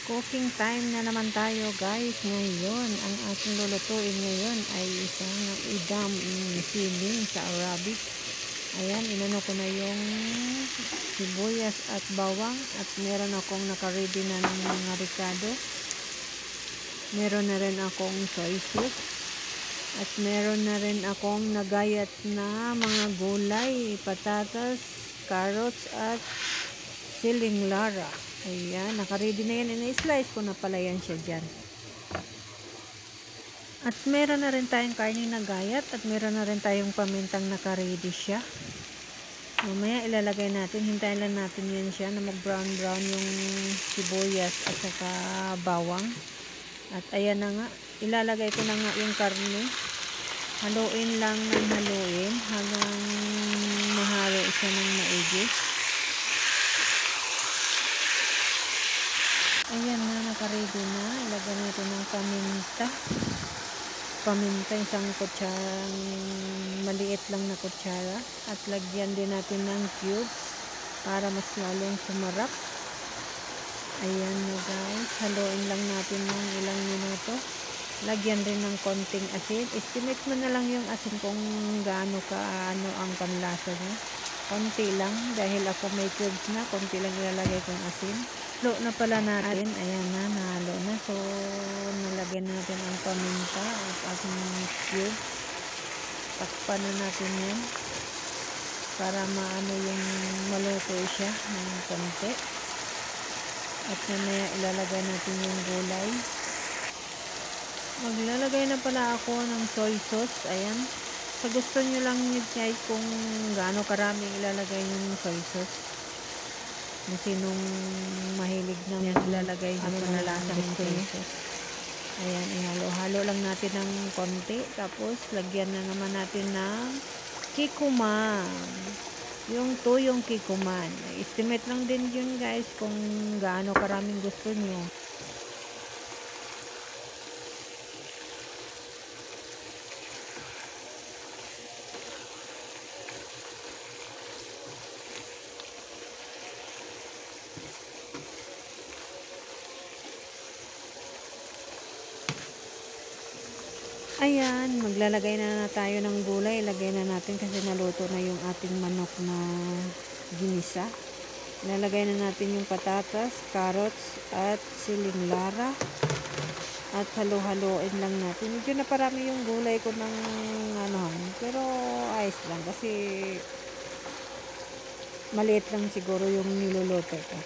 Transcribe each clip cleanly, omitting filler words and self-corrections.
Cooking time na naman tayo guys. Ngayon, ang ating lulutuin ngayon ay isang idam siling sa Arabic. Ayan, inano ko na yung sibuyas at bawang at meron akong nakaready na ng mga ricado. Meron na rin akong soy sauce at meron na rin akong nagayat na mga gulay, patatas, carrots at siling lara. Ayan, nakaready na yan. Ina-slice ko na pala yan siya dyan. At meron na rin tayong karne na gayat at meron na rin tayong pamintang nakaready siya. Mamaya ilalagay natin, hintayin lang natin yan siya na mag-brown brown yung sibuyas at saka bawang. At ayan na nga, ilalagay ko na nga yung karne. Haluin lang ng haluin hanggang mahalo siya ng maigi. Ayan na, nakaready na. Ilagay natin ng paminta. Paminta, isang kutsarang maliit lang na kutsara. At lagyan din natin ng cubes para mas lalong sumarap. Ayan na guys. Haluin lang natin ng ilang minuto. Lagyan rin ng konting asin. Estimate mo na lang yung asin kung gaano ka ang panlasa niya. Konti lang. Dahil ako may cubes na, konti lang ilalagay kong asin. Halo na pala natin. Ayan na, nahalo na. So, nalagyan natin ang paminta at ating cube. Takpan na natin yan para maano yung maluto siya ng konti. At mamaya ilalagay natin yung gulay. Maglalagay na pala ako ng soy sauce. Ayan. Sa gusto nyo lang guys kung gaano karaming ilalagay yung soy sauce. Kung sinong mahilig na ilalagay ano na lasa ng soy sauce. Ayan, ihalo-halo lang natin ng konti. Tapos, lagyan na naman natin ng kikuman. Yung tuyong kikuman. Estimate lang din yun guys kung gaano karaming gusto nyo. Ayan, maglalagay na tayo ng gulay. Ilagay na natin kasi naluto na yung ating manok na ginisa. Ilalagay na natin yung patatas, carrots, at siling lara. At halo-haloin lang natin. Medyo na parami yung gulay ko ng pero ayos lang kasi maliit lang siguro yung niluluto ko.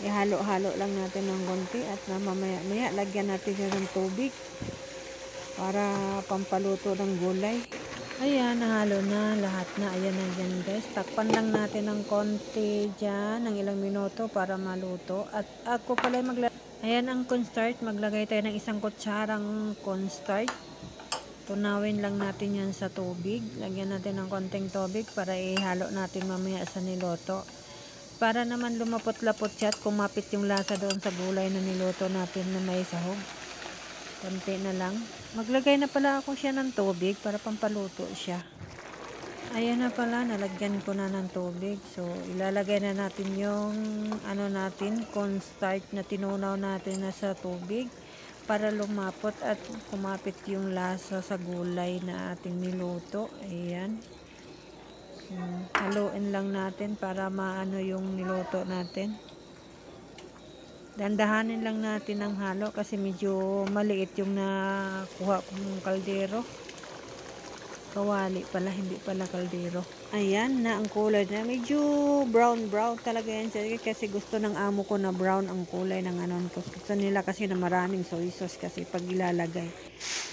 Ihalo-halo lang natin ng konti at mamaya-maya lagyan natin yan ng tubig para pampaluto ng gulay. Ayan, nahalo na lahat na. Ayan na yan guys. Takpan lang natin ng konti dyan, ng ilang minuto para maluto. At ako pala ayan ang cornstarch. Maglagay tayo ng isang kutsarang cornstarch. Tunawin lang natin yan sa tubig. Lagyan natin ng konting tubig para ihalo natin mamaya sa niloto. Para naman lumapot-lapot siya at kumapit yung lasa doon sa gulay na niluto natin na may sahog. Konti na lang. Maglagay na pala ako siya ng tubig para pampaluto siya. Ayan na pala, nalagyan ko na ng tubig. So, ilalagay na natin yung cornstarch na tinunaw natin na sa tubig para lumapot at kumapit yung lasa sa gulay na ating niluto. Ayan. Haluin lang natin para maano yung niluto natin. Dandahanin lang natin ang halo kasi medyo maliit yung nakuha kong kaldero. Kawali pala, hindi pala kaldero. Ayan na ang kulay na. Medyo brown talaga yan kasi gusto ng amo ko na brown ang kulay ng Gusto nila kasi na maraming soy sauce kasi pag ilalagay.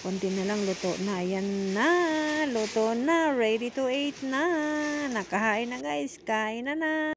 Konti na lang, luto na. Ayan na, luto na. Ready to eat na. Nakahain na guys. Kain na na.